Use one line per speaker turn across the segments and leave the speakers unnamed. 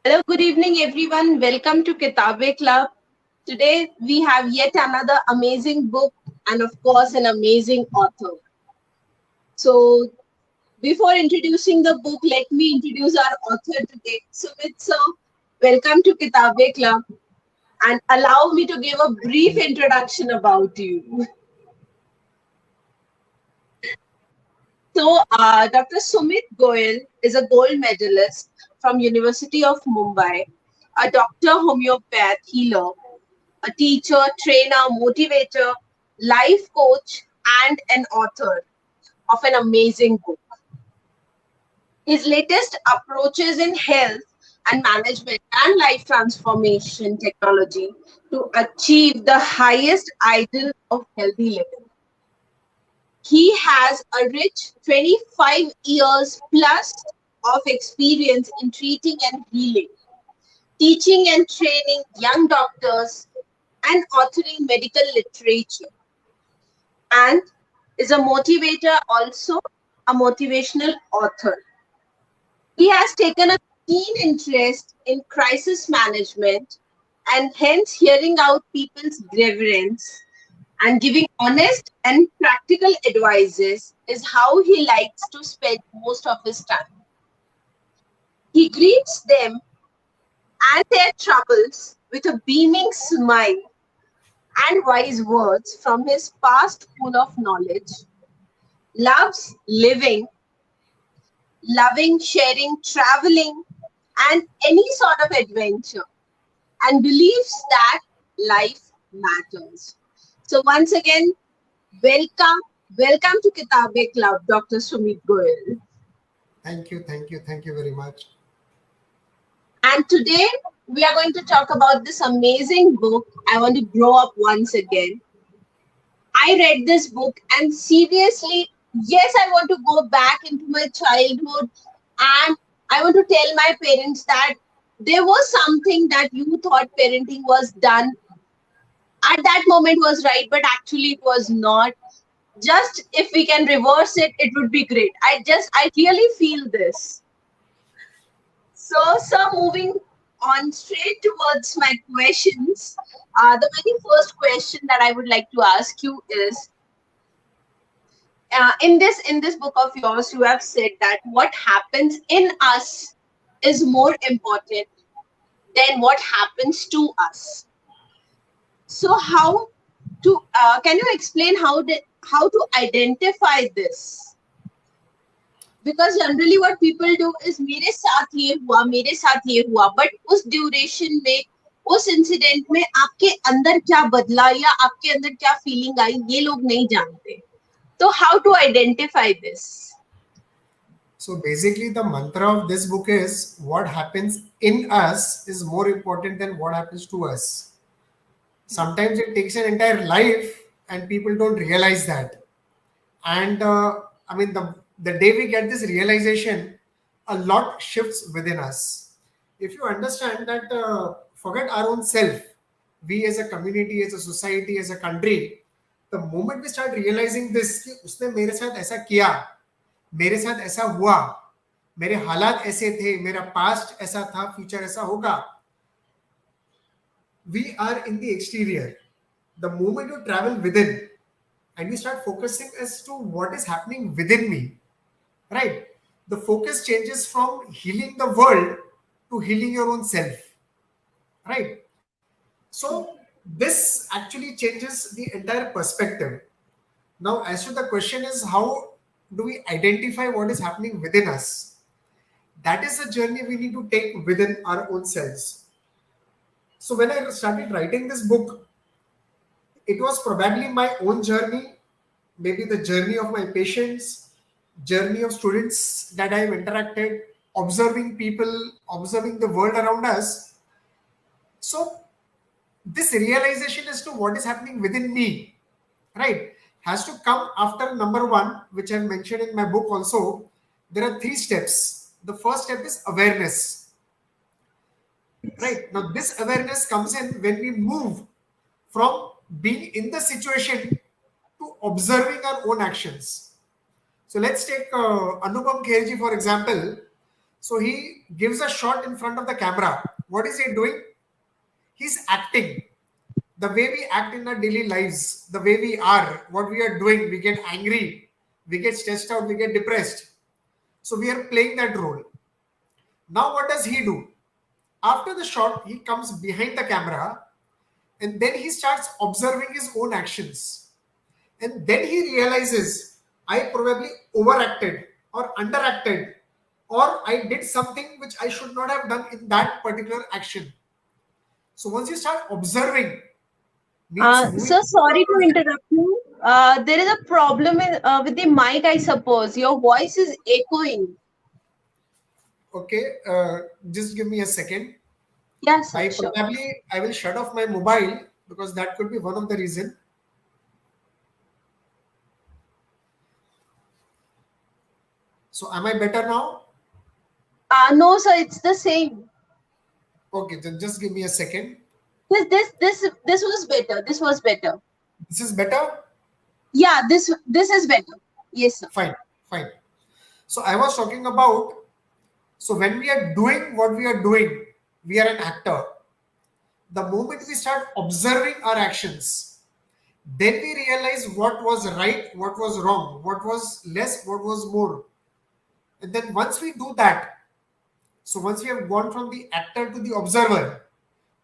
Hello, good evening, everyone. Welcome to Kitabe Club. Today, we have yet another amazing book and, of course, an amazing author. So, before introducing the book, let me introduce our author today, Sumit sir. Welcome to Kitabe Club and allow me to give a brief introduction about you. Dr. Sumit Goel is a gold medalist from University of Mumbai, a doctor, homeopath, healer, a teacher, trainer, motivator, life coach, and an author of an amazing book. His latest approaches in health and management and life transformation technology to achieve the highest ideal of healthy living. He has a rich 25 years plus of experience in treating and healing, teaching and training young doctors, and authoring medical literature, and is a motivator, also a motivational author. He has taken a keen interest in crisis management and hence hearing out people's grievances and giving honest and practical advices is how he likes to spend most of his time. He greets them and their troubles with a beaming smile and wise words from his past pool of knowledge, loves living, loving, sharing, traveling, and any sort of adventure, and believes that life matters. So once again, welcome, welcome to Kitabe Club, Dr. Sumit Goel.
Thank you very much.
And today we are going to talk about this amazing book, I Want to Grow Up Once Again. I read this book and seriously, yes, I want to go back into my childhood and I want to tell my parents that there was something that you thought parenting was done at that moment was right, but actually it was not. Just if we can reverse it, it would be great. I really feel this. So, moving on straight towards my questions. The very first question that I would like to ask you is, in this book of yours, you have said that what happens in us is more important than what happens to us. So, can you explain how to identify this? Because generally what people do is मेरे साथ ये हुआ, but उस duration में, उस incident में आपके अंदर क्या बदला या आपके अंदर क्या feeling आई, ये लोग नहीं जानते. So how to identify this?
So basically the mantra of this book is what happens in us is more important than what happens to us. Sometimes it takes an entire life and people don't realize that. And the day we get this realization, a lot shifts within us. If you understand that, forget our own self, we as a community, as a society, as a country, the moment we start realizing this, कि उसने मेरे साथ ऐसा किया, मेरे साथ ऐसा हुआ, मेरे हालात ऐसे थे, मेरा पास्ट ऐसा था, फ्यूचर ऐसा होगा. We are in the exterior. The moment you travel within and you start focusing as to what is happening within me, right? The focus changes from healing the world to healing your own self, right? So this actually changes the entire perspective. Now, as to the question is, how do we identify what is happening within us? That is a journey we need to take within our own selves. So when I started writing this book, it was probably my own journey, maybe the journey of my patients, journey of students that I've interacted, observing people, observing the world around us. So this realization as to what is happening within me, right, has to come after number one, which I've mentioned in my book also. There are 3 steps. The first step is awareness, right? Now this awareness comes in when we move from being in the situation to observing our own actions. So let's take Anupam Kherji, for example. So he gives a shot in front of the camera. What is he doing? He's acting. The way we act in our daily lives, the way we are, what we are doing, we get angry, we get stressed out, we get depressed. So we are playing that role. Now, what does he do? After the shot, he comes behind the camera and then he starts observing his own actions. And then he realizes I probably overacted or underacted, or I did something which I should not have done in that particular action. So once you start observing, means moving.
Sir, sorry to interrupt you. There is a problem with the mic, I suppose. Your voice is echoing.
Okay, just give me a second.
Yes, sir,
I
sure.
probably I will shut off my mobile because that could be one of the reason. So am I better now?
No, sir, it's the same.
Okay, then just give me a second.
This was better. This was better.
This is better?
Yeah, this is better. Yes, sir.
Fine, fine. So I was talking about, so when we are doing what we are doing, we are an actor. The moment we start observing our actions, then we realize what was right, what was wrong, what was less, what was more. And then once we do that, so once we have gone from the actor to the observer,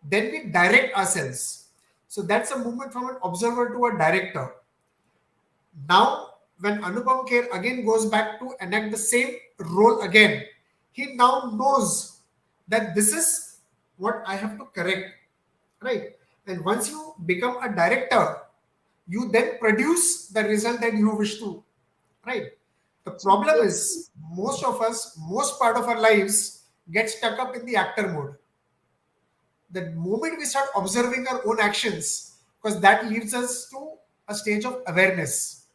then we direct ourselves. So that's a movement from an observer to a director. Now, when Anupam Kher again goes back to enact the same role again, he now knows that this is what I have to correct, right? And once you become a director, you then produce the result that you wish to, right? The problem
Yes.
is most of us, most part of our lives get stuck up in the actor mode. The moment we start observing our own actions, because that leads us to a stage of awareness.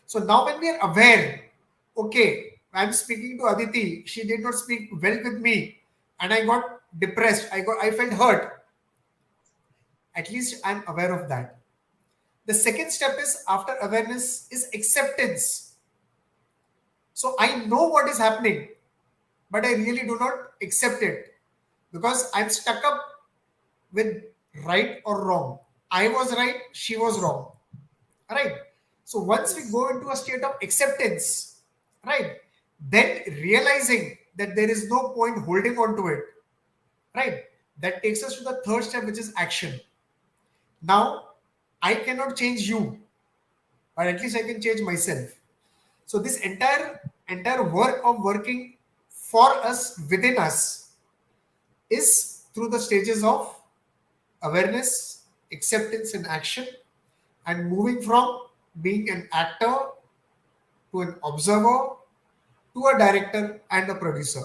So now when we are aware, okay, I'm speaking to Aditi, she did not speak well with me, and I got depressed, I felt hurt. At least I'm aware of that. The second step is after awareness is acceptance. So I know what is happening, but I really do not accept it because I'm stuck up with right or wrong. I was right, she was wrong. Right? So once we
Yes.
go into a state of acceptance, right, then realizing that there is no point holding on to it, right, that takes us to the third step, which is action. Now, I cannot change you, but at least I can change myself. So this entire work of working for us within us is through the stages of awareness, acceptance, and action, and moving from being an actor to an observer to a director and a producer.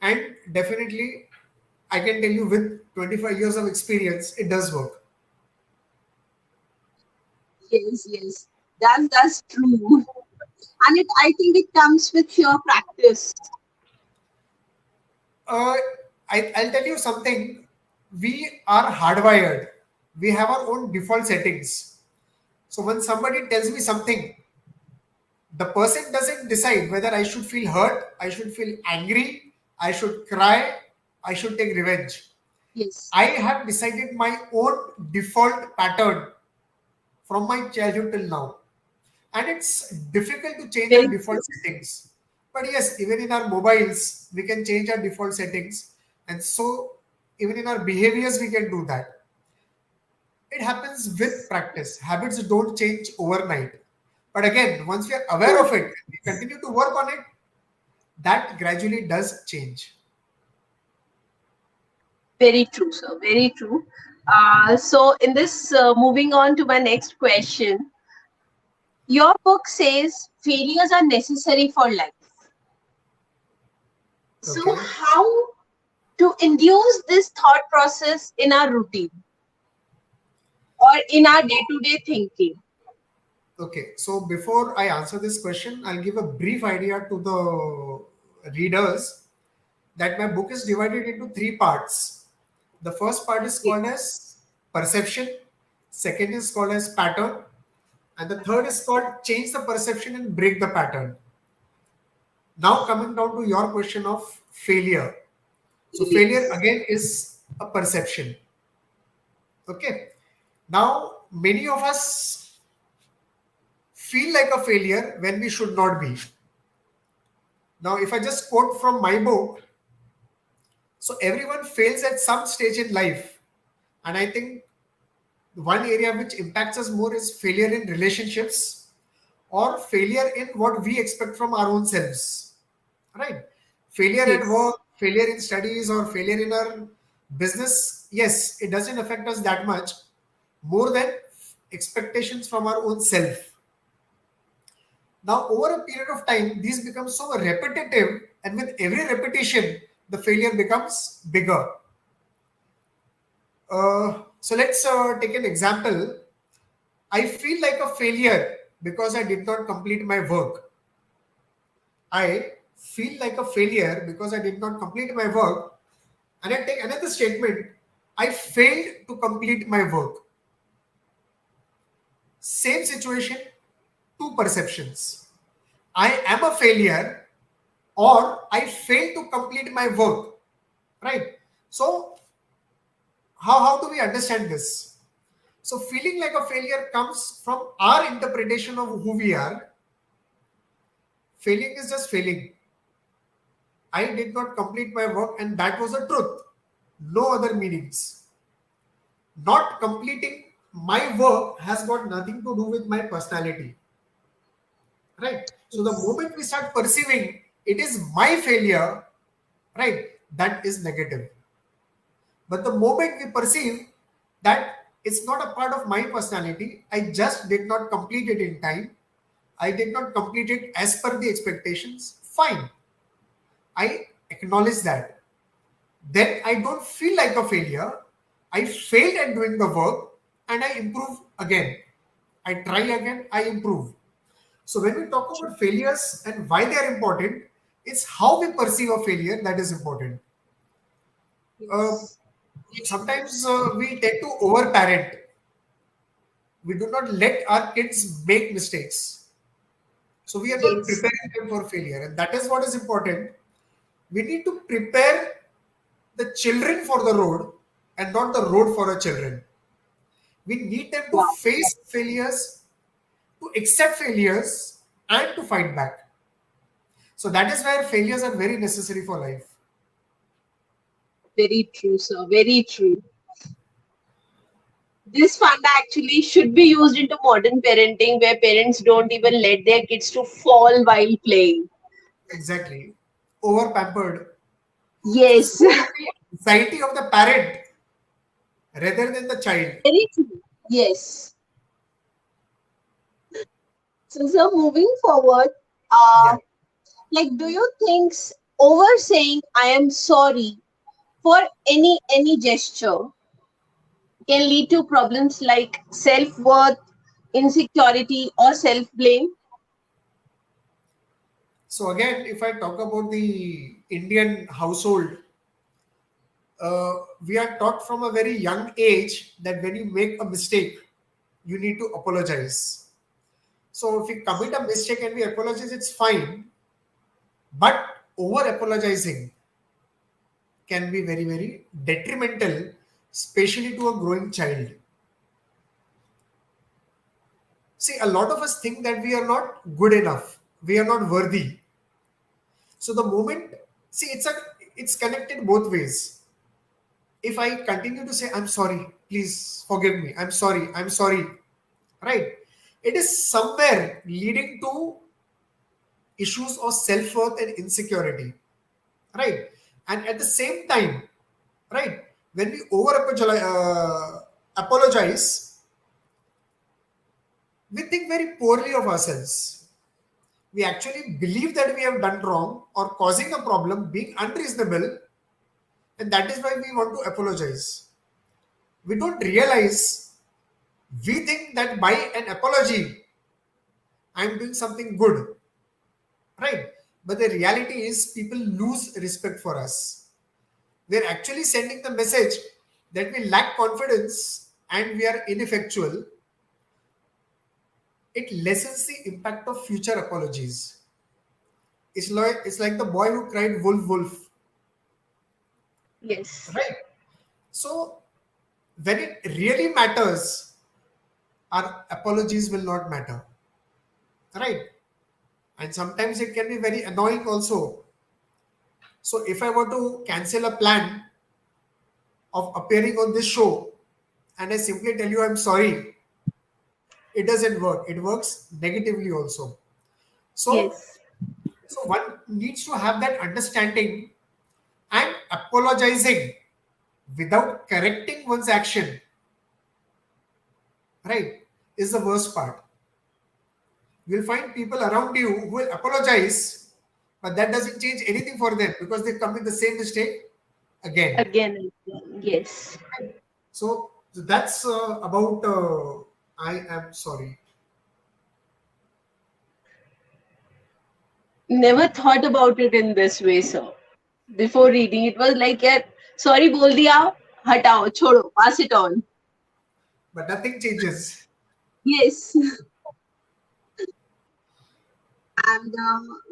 And definitely, I can tell you with 25 years of experience, it does work.
Yes, yes. That's true. And I think it comes with your practice.
Uh, I'll tell you something. We are hardwired. We have our own default settings. So when somebody tells me something, the person doesn't decide whether I should feel hurt, I should feel angry, I should cry, I should take revenge.
Yes.
I have decided my own default pattern from my childhood till now. And it's difficult to change our
Very
default
true.
settings. But yes, even in our mobiles, we can change our default settings. And so, even in our behaviors, we can do that. It happens with practice. Habits don't change overnight. But again, once we are aware of it, we continue to work on it, that gradually does change.
Very true, sir. Very true. So, in this, moving on to my next question, your book says failures are necessary for life. So,
Okay.
how to induce this thought process in our routine or in our day-to-day thinking?
Okay. So before I answer this question, I'll give a brief idea to the readers that my book is divided into three parts. The first part is
Okay.
called as perception, second is called as pattern, and the third is called change the perception and break the pattern. Now coming down to your question of failure. So failure
Yes.
again is a perception. Okay. Now many of us feel like a failure when we should not be. Now if I just quote from my book, so everyone fails at some stage in life. And I think one area which impacts us more is failure in relationships or failure in what we expect from our own selves, right? Failure at
Yes.
work, failure in studies, or failure in our business, yes, it doesn't affect us that much more than expectations from our own self. Now over a period of time these become so repetitive, and with every repetition the failure becomes bigger. So let's take an example. I feel like a failure because I did not complete my work. I feel like a failure because I did not complete my work. And I take another statement. I failed to complete my work. Same situation, two perceptions. I am a failure or I failed to complete my work. Right? So, how do we understand this? So, feeling like a failure comes from our interpretation of who we are. Failing is just failing. I did not complete my work, and that was the truth. No other meanings. Not completing my work has got nothing to do with my personality. Right? So the
Yes.
moment we start perceiving it is my failure, right, that is negative. But the moment we perceive that it's not a part of my personality, I just did not complete it in time, I did not complete it as per the expectations, fine. I acknowledge that. Then I don't feel like a failure. I failed at doing the work and I improve again. I try again, I improve. So when we talk about failures and why they are important, it's how we perceive a failure that is important. Uh,
Yes. Very true.
Sometimes we tend to overparent. We do not let our kids make mistakes. So we are not
Yes.
preparing them for failure. And that is what is important. We need to prepare the children for the road and not the road for our children. We need them to
Wow.
face failures, to accept failures, and to fight back. So that is where failures are very necessary for life.
Very true, sir. Very true. This fund actually should be used into modern parenting where parents don't even let their kids to fall while playing.
Exactly. Over pampered. So
Yes.
slowly the anxiety of the parent rather than the child.
Very true. Yes. So moving forward,
Yeah.
uh, like, do you think over saying "I am sorry" for any gesture can lead to problems like self-worth, insecurity, or self-blame?
So again, if I talk about the Indian household, we are taught from a very young age that when you make a mistake, you need to apologize. So if we commit a mistake and we apologize, it's fine. But over apologizing can be very, very detrimental, especially to a growing child. See, a lot of us think that we are not good enough, we are not worthy. So the moment, see, it's connected both ways. If I continue to say I'm sorry, please forgive me, I'm sorry, right? It is somewhere leading to issues of self-worth and insecurity, right? And at the same time, right, when we over apologize, we think very poorly of ourselves. We actually believe that we have done wrong or causing a problem, being unreasonable, and that is why we want to apologize. We don't realize, we think that by an apology, I'm doing something good, right? But the reality is, people lose respect for us. We're actually sending the message that we lack confidence and we are ineffectual. It lessens the impact of future apologies. it's like the boy who cried wolf wolf,
Yes.
right? So when it really matters, our apologies will not matter, right? And sometimes it can be very annoying also. So if I were to cancel a plan of appearing on this show and I simply tell you I'm sorry, it doesn't work. It works negatively also. So,
Yes.
so one needs to have that understanding, and apologizing without correcting one's action, right, is the worst part. You'll find people around you who will apologize, but that doesn't change anything for them because they come with the same mistake again.
Again and again. Yes.
So that's about I am sorry.
Never thought about it in this way, sir. Before reading, it was like, yeah, sorry, bol diya, hatao, chodo, pass it on.
But nothing changes.
Yes. And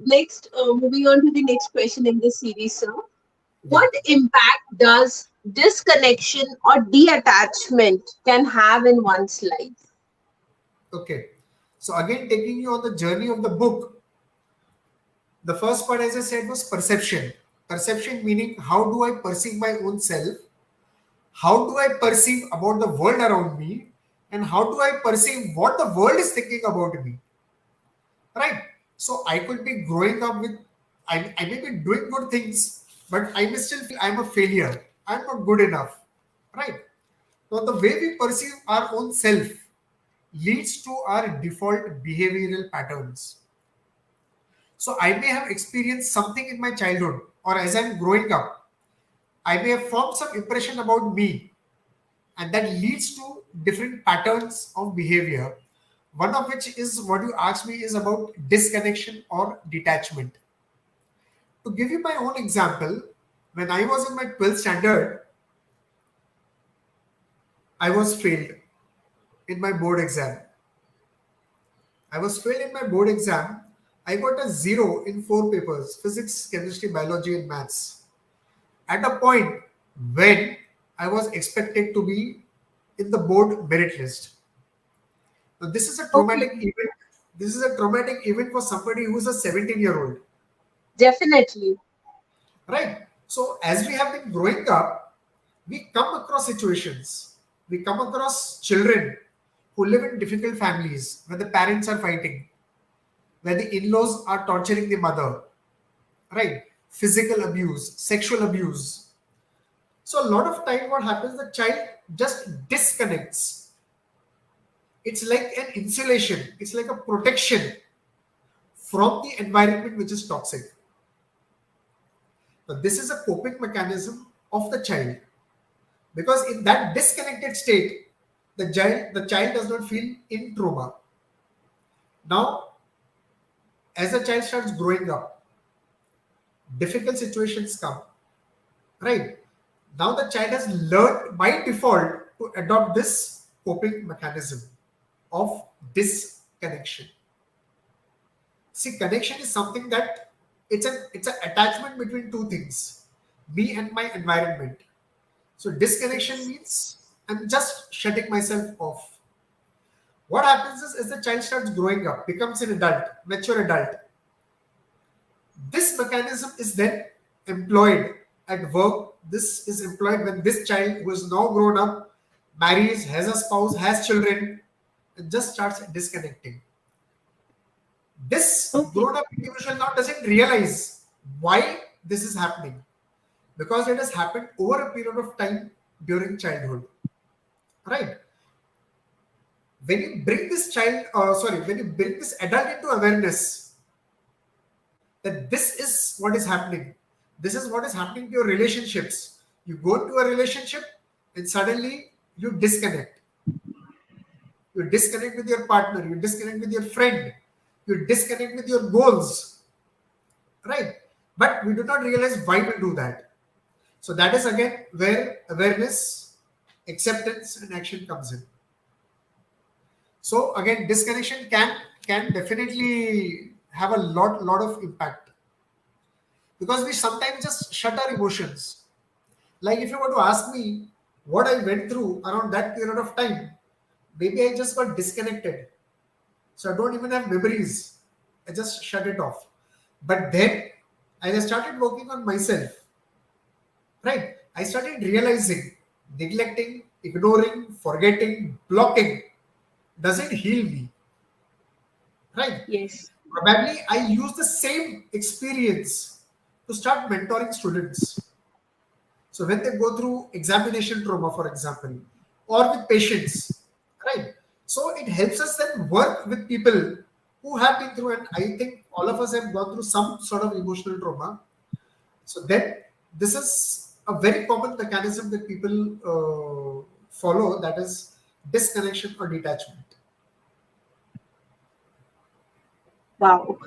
next, moving on to the next question in this series, sir.
Yeah.
What impact does disconnection or detachment can have in one's life?
Okay. So again, taking you on the journey of the book, the first part, as I said, was perception. Perception meaning how do I perceive my own self? How do I perceive about the world around me? And how do I perceive what the world is thinking about me? Right? So I could be growing up with, I may be doing good things, but I may still feel I'm a failure. I'm not good enough. Right? Now, the way we perceive our own self leads to our default behavioral patterns. So I may have experienced something in my childhood or as I'm growing up. I may have formed some impression about me, and that leads to different patterns of behavior. One of which is what you asked me is about disconnection or detachment. To give you my own example, when I was in my 12th standard, I was failed in my board exam. I was failed in my board exam. I got a zero in four papers: physics, chemistry, biology, and maths. At a point when I was expected to be in the board merit list. Now, this is a
Okay,
traumatic event. This is a traumatic event for somebody who is a 17-year-old,
definitely.
right? So, as we have been growing up, we come across situations. We come across children who live in difficult families where the parents are fighting, where the in-laws are torturing the mother, right? Physical abuse, sexual abuse. So a lot of time what happens, the child just disconnects. It's like an insulation, it's like a protection from the environment which is toxic. But this is a coping mechanism of the child because in that disconnected state, the child does not feel in trauma. Now, as the child starts growing up, difficult situations come, right? Now the child has learned by default to adopt this coping mechanism of disconnection. See, connection is something that it's an attachment between two things, me and my environment. So disconnection
Yes.
means I'm just shutting myself off. What happens is as the child starts growing up, becomes an adult, mature adult, this mechanism is then employed at work. This is employed when this child who is now grown up marries, has a spouse, has children, and just starts disconnecting. This
Okay.
grown up individual now doesn't realize why this is happening because it has happened over a period of time during childhood, right? When you bring this when you bring this adult into awareness that this is what is happening, this is what is happening to your relationships. You go into a relationship and suddenly you disconnect. You disconnect with your partner, you disconnect with your friend, you disconnect with your goals, right? But we do not realize why we do that. So that is again where awareness, acceptance, and action comes in. So again, disconnection can definitely have a lot of impact. because we sometimes just shut our emotions. Like if you were to ask me what I went through around that period of time, maybe I just got disconnected. So I don't even have memories. I just shut it off. But then as I started working on myself, right? I started realizing neglecting, ignoring, forgetting, blocking doesn't heal me, right?
Yes.
Probably I use the same experience to start mentoring students. So when they go through examination trauma, for example, or with patients, right? So it helps us then work with people who have been through, and I think all of us have gone through some sort of emotional trauma. So then this is a very common mechanism that people follow, that is disconnection or detachment.
Wow.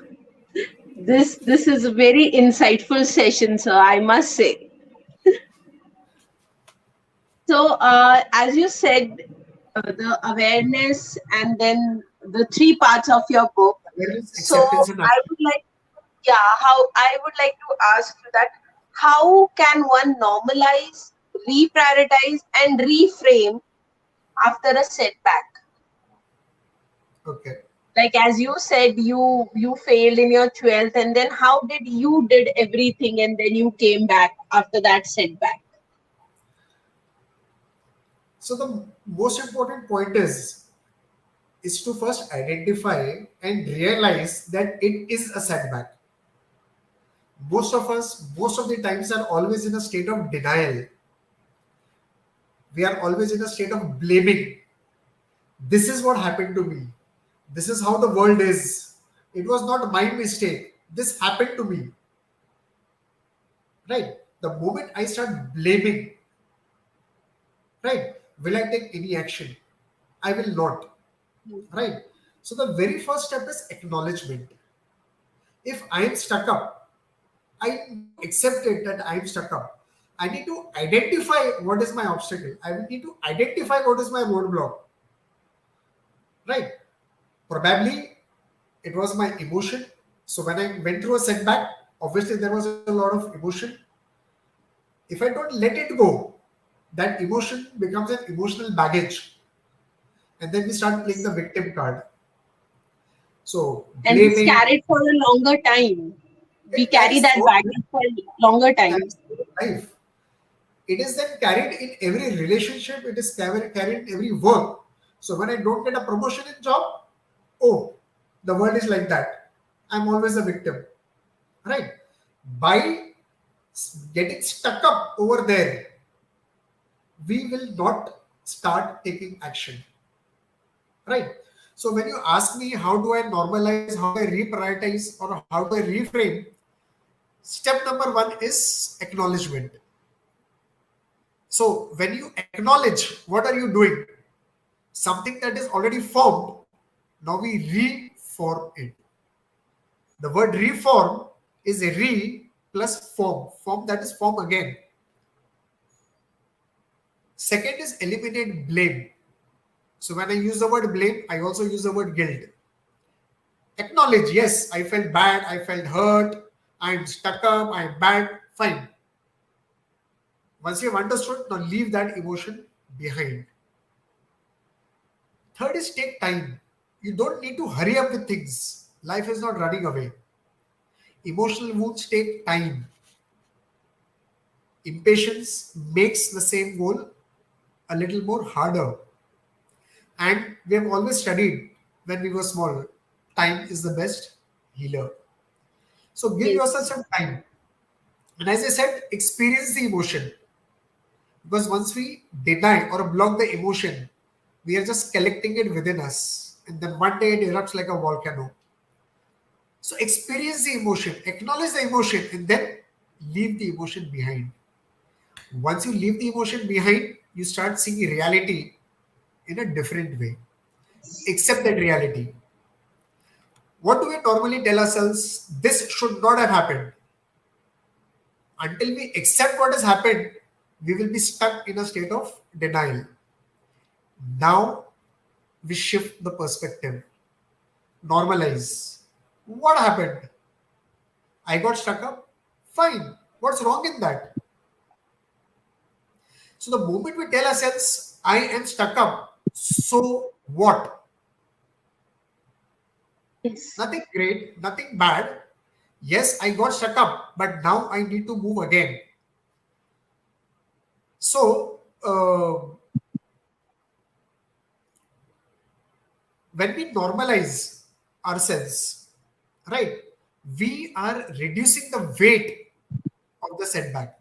This is a very insightful session, sir, I must say. So, as you said, the awareness and then the three parts of your book.
Awareness,
So,
acceptance, and
I
action.
would like, yeah, how I would like to ask you that how can one normalize, reprioritize, and reframe after a setback?
Okay.
Like as you said, you failed in your 12th, and then how did you did everything, and then you came back after that setback?
So the most important point is to first identify and realize that it is a setback. Most of us, most of the times, are always in a state of denial. We are always in a state of blaming. This is what happened to me. This is how the world is. It was not my mistake. This happened to me. Right? The moment I start blaming, right, will I take any action? I will not. Right? So the very first step is acknowledgement. If I am stuck up, I need to accept it that I am stuck up. I need to identify what is my obstacle. I will need to identify what is my roadblock. Right? Probably it was my emotion. So when I went through a setback, obviously there was a lot of emotion. If I don't let it go, that emotion becomes an emotional baggage. And then we start playing the victim card. So
And this
blaming,
carried for a longer time. We
it
carry
carries
that
throughout
baggage for longer time.
life. It is then carried in every relationship, it is carried in every work. So when I don't get a promotion in job, oh, the world is like that. I'm always a victim. Right? By getting stuck up over there, we will not start taking action. Right? So when you ask me how do I normalize, how do I reprioritize, or how do I reframe, step number one is acknowledgement. So when you acknowledge, what are you doing? Something that is already formed, now we reform it. The word reform is a re plus form that is form again. Second is eliminate blame. So when I use the word blame, I also use the word guilt. Acknowledge, yes, I felt bad, I felt hurt, I'm stuck up, I'm bad, fine. Once you've understood, now leave that emotion behind. Third is take time. You don't need to hurry up with things. Life is not running away. Emotional wounds take time. Impatience makes the same goal a little more harder. And we have always studied when we were small, time is the best healer. So give yourself
Yes.
some time. And as I said, experience the emotion. Because once we deny or block the emotion, we are just collecting it within us. And then one day it erupts like a volcano. So experience the emotion, acknowledge the emotion, and then leave the emotion behind. Once you leave the emotion behind, you start seeing reality in a different way. Accept that reality. What do we normally tell ourselves? This should not have happened. Until we accept what has happened, we will be stuck in a state of denial. Now we shift the perspective. Normalize. What happened? I got stuck up. Fine. What's wrong in that? So the moment we tell ourselves, I am stuck up, so what?
Yes.
Nothing great, nothing bad. Yes, I got stuck up, but now I need to move again. So, when we normalize ourselves, right, we are reducing the weight of the setback.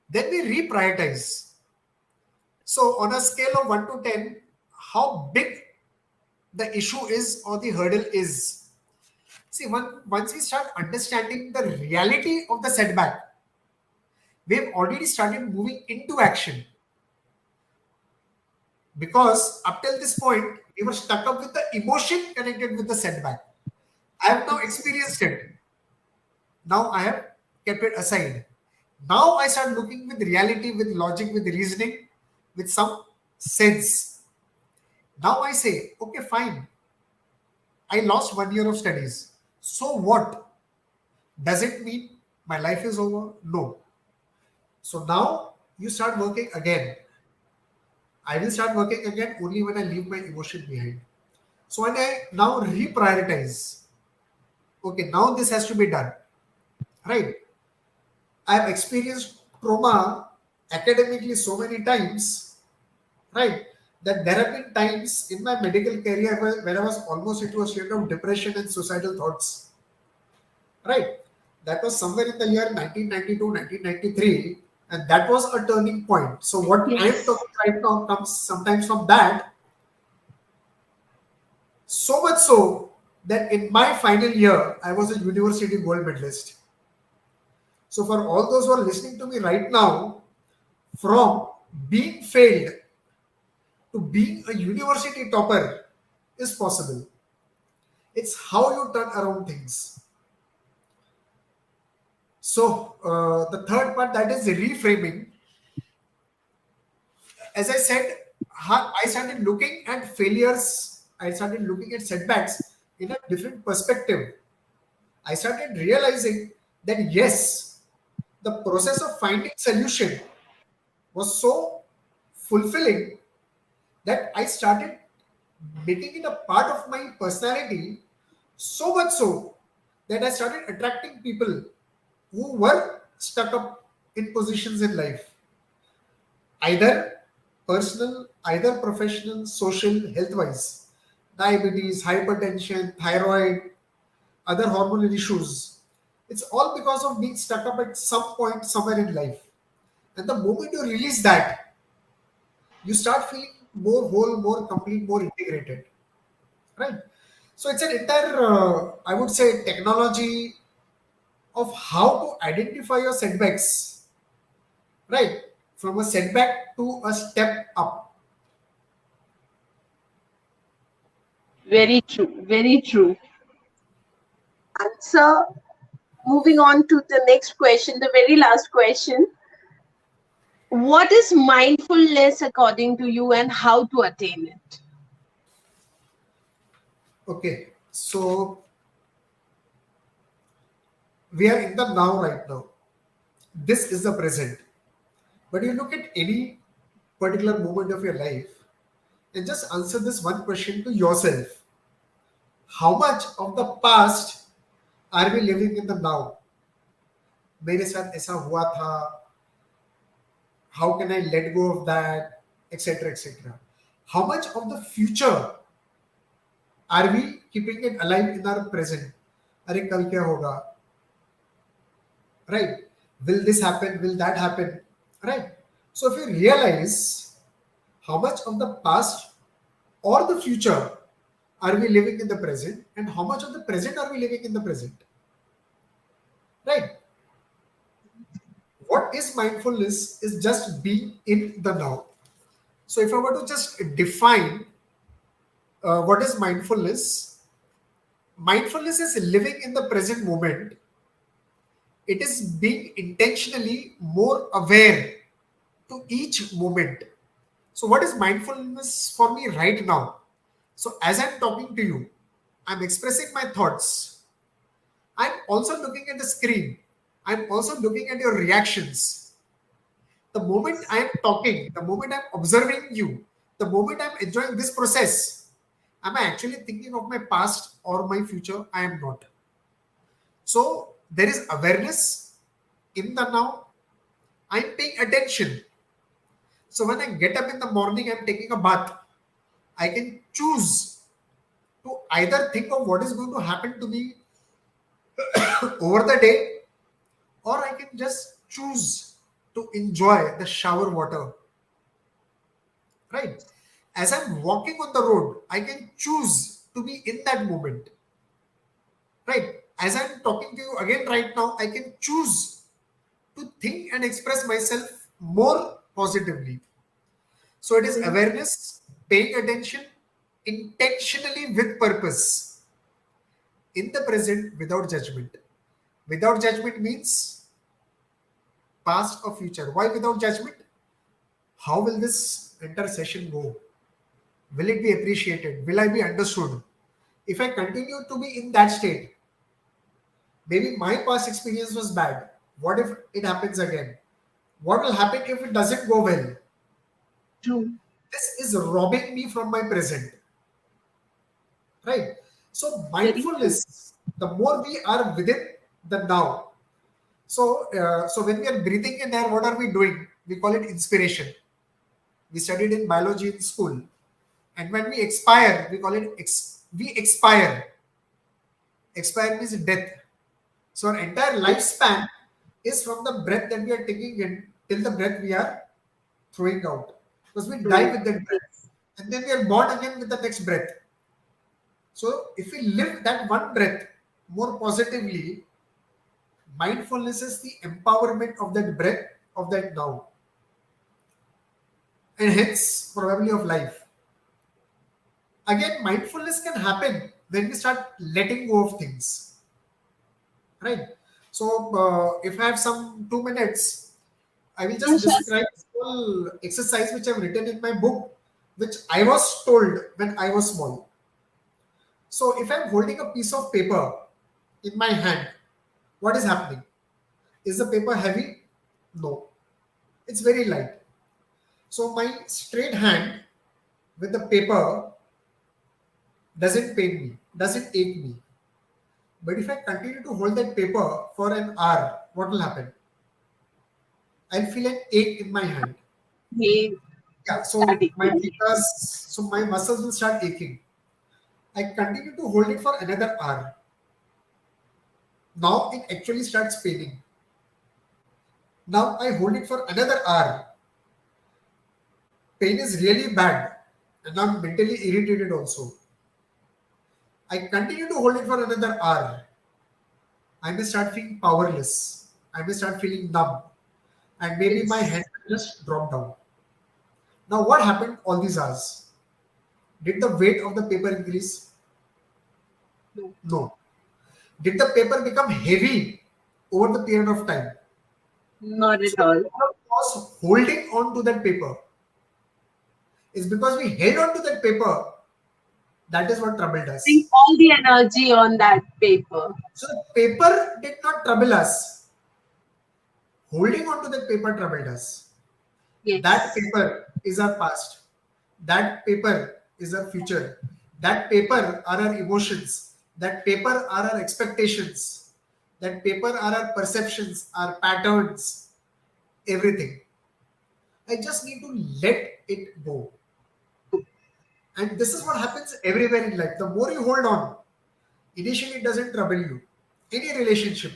Then we reprioritize. So, on a scale of 1 to 10, how big the issue is or the hurdle is. See, once we start understanding the reality of the setback, we've already started moving into action. Because up till this point, we were stuck up with the emotion connected with the setback. I have now experienced it. Now I have kept it aside. Now I start looking with reality, with logic, with reasoning, with some sense. Now I say, okay, fine. I lost 1 year of studies. So what? Does it mean my life is over? No. So now you start working again. I will start working again only when I leave my emotion behind. So when I now reprioritize, okay, now this has to be done, right? I have experienced trauma academically so many times, right? That there have been times in my medical career when I was almost into a state of depression and suicidal thoughts, right? That was somewhere in the year 1992, 1993, and that was a turning point. So what I am
Yes.
talking right now comes sometimes from that. So much so that in my final year, I was a university gold medalist. So, for all those who are listening to me right now, from being failed to being a university topper is possible. It's how you turn around things. So, the third part, that is reframing. As I said, I started looking at failures, I started looking at setbacks in a different perspective. I started realizing that yes, the process of finding solution was so fulfilling that I started making it a part of my personality, so much so that I started attracting people who were stuck up in positions in life, either personal, either professional, social, health wise, diabetes, hypertension, thyroid, other hormonal issues. It's all because of being stuck up at some point somewhere in life. And the moment you release that, you start feeling more whole, more complete, more integrated, right? So it's an entire, I would say, technology of how to identify your setbacks, right? From a setback to a step up.
Very true. Very true. Answer. Moving on to the next question, the very last question. What is mindfulness according to you and how to attain it?
Okay, so we are in the now right now. This is the present. But you look at any particular moment of your life and just answer this one question to yourself. How much of the past are we living in the now? मेरे साथ ऐसा हुआ था, how can I let go of that, etc., etc. How much of the future are we keeping it alive in our present? अरे कल क्या होगा, right? Will this happen? Will that happen? Right? So if you realize how much of the past or the future are we living in the present, and how much of the present are we living in the present, right? What is mindfulness is just being in the now. So if I were to just define what is mindfulness, mindfulness is living in the present moment. It is being intentionally more aware to each moment. So what is mindfulness for me right now? So as I'm talking to you, I'm expressing my thoughts. I'm also looking at the screen. I'm also looking at your reactions. The moment I am talking, the moment I'm observing you, the moment I'm enjoying this process, am I actually thinking of my past or my future? I am not. So there is awareness in the now. I'm paying attention. So when I get up in the morning, I'm taking a bath. I can choose to either think of what is going to happen to me over the day, or I can just choose to enjoy the shower water, right? As I'm walking on the road, I can choose to be in that moment, right? As I'm talking to you again right now, I can choose to think and express myself more positively. So it is
Hmm.
awareness, paying attention intentionally with purpose in the present without judgment. Without judgment means past or future. Why without judgment? How will this entire session go? Will it be appreciated? Will I be understood? If I continue to be in that state, maybe my past experience was bad. What if it happens again? What will happen if it doesn't go well?
True.
This is robbing me from my present, right? So,
Very true.
mindfulness, the more we are within the now. So when we are breathing in air, what are we doing? We call it inspiration. We studied in biology in school. And when we expire, we call it we expire. Expire means death. So our entire lifespan is from the breath that we are taking in till the breath we are throwing out. Because we die
True.
with that breath.
Yes.
And then we are born again with the next breath. So if we live that one breath more positively, mindfulness is the empowerment of that breath of that now. And hence probably of life. Again, mindfulness can happen when we start letting go of things, right? So if I have some 2 minutes, I will just
Yes, yes.
describe a small exercise which I've written in my book, which I was told when I was small. So if I'm holding a piece of paper in my hand, what is happening? Is the paper heavy? No, it's very light. So my straight hand with the paper doesn't pain me, doesn't ache me. But if I continue to hold that paper for an hour, what will happen? I'll feel an ache in my hand.
Hey,
Yeah, so
static.
my fingers, so my muscles will start aching. I continue to hold it for another hour. Now it actually starts paining. Now I hold it for another hour. Pain is really bad. And I'm mentally irritated also. I continue to hold it for another hour. I may start feeling powerless. I may start feeling numb. And maybe my hand
Yes.
will just drop down. Now what happened all these hours? Did the weight of the paper increase?
No,
No. Did the paper become heavy over the period of time?
not
So
at
the
all.
problem was holding on to that paper. Is because we held on to that paper. That is what troubled
Putting
us.
all the energy on that paper.
So the paper did not trouble us. Holding on to that paper troubled us. That
Yes.
paper is our past. That paper is our future. That paper are our emotions. That paper are our expectations. That paper are our perceptions, our patterns, everything. I just need to let it go. And this is what happens everywhere in life. The more you hold on, initially it doesn't trouble you. Any relationship,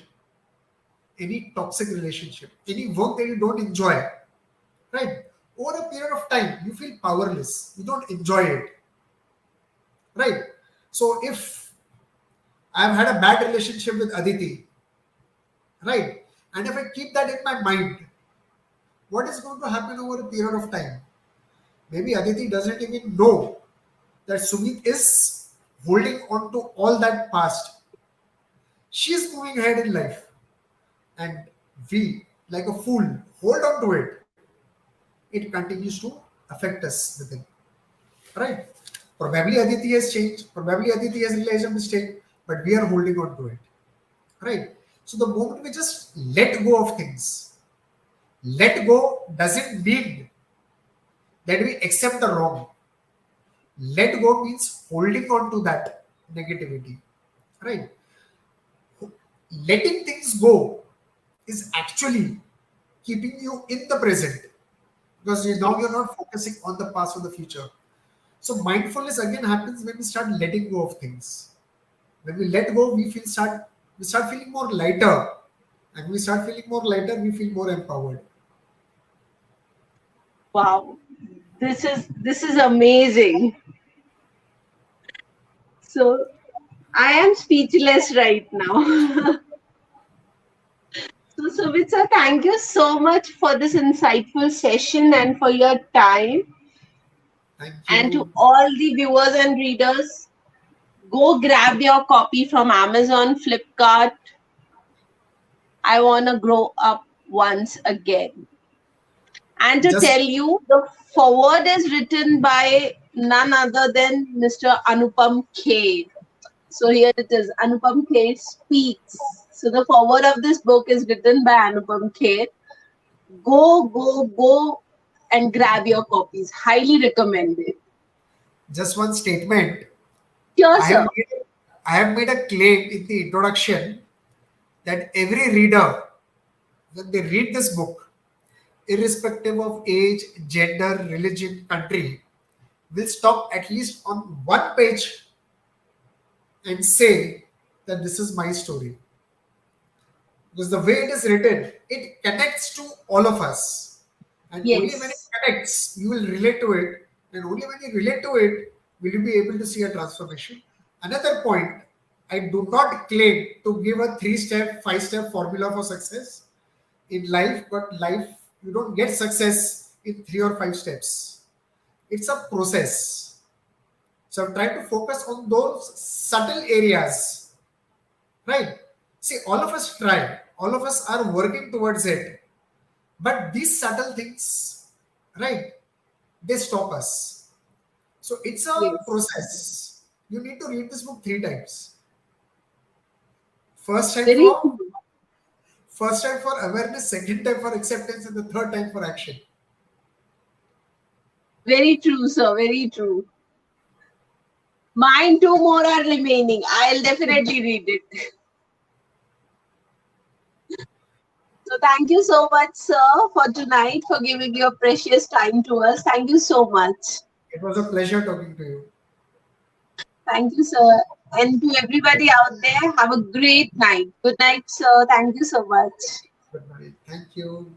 any toxic relationship, any work that you don't enjoy, right? Over a period of time, you feel powerless. You don't enjoy it, right? So if I've had a bad relationship with Aditi, right? And if I keep that in my mind, what is going to happen over a period of time? Maybe Aditi doesn't even know that Sumit is holding on to all that past. She's moving ahead in life. And we, like a fool, hold on to it. It continues to affect us within. Right? Probably Aditi has changed. Probably Aditi has realized a mistake, but we are holding on to it. right? So the moment we just let go of things, let go doesn't mean that we accept the wrong. Let go means holding on to that negativity, right? Letting things go is actually keeping you in the present, because now you're
Yes.
not focusing on the past or the future. So mindfulness again happens when we start letting go of things. When we let go, we start feeling more lighter, and when we start feeling more lighter, we feel more empowered.
Wow. This is amazing. So I am speechless right now. So Sumit sir, thank you so much for this insightful session and for your time.
Thank
And to
you.
all the viewers and readers, go grab your copy from Amazon, Flipkart. I wanna grow up once again. And to
Just
tell you, the forward is written by none other than Mr. Anupam Kher. So here it is, Anupam Kher speaks. So the forward of this book is written by Anupam Kher. Go and grab your copies. Highly recommended.
just one statement.
Sure,
I have
sir.
made, I have made a claim in the introduction that every reader, when they read this book, irrespective of age, gender, religion, country, will stop at least on one page and say that this is my story. Because the way it is written, it connects to all of us. And only when it
Yes.
connects, you will relate to it. And only when you relate to it, will you be able to see a transformation. Another point, I do not claim to give a 3-step, 5-step formula for success in life, but life, you don't get success in 3 or 5 steps. It's a process. So I'm trying to focus on those subtle areas, right? See, all of us try, all of us are working towards it, but these subtle things, right, they stop us. So it's a
Yes.
process. You need to read this book 3 times. First time
Very
for
true.
first time for awareness, second time for acceptance, and the third time for action.
Very true, sir. Very true. Mine two more are remaining. I'll definitely read it. So thank you so much, sir, for tonight, for giving your precious time to us. Thank you so much.
It was a pleasure talking to you.
Thank you, sir. And to everybody out there, have a great night. Good night, sir. Thank you so much.
Good night. Thank you.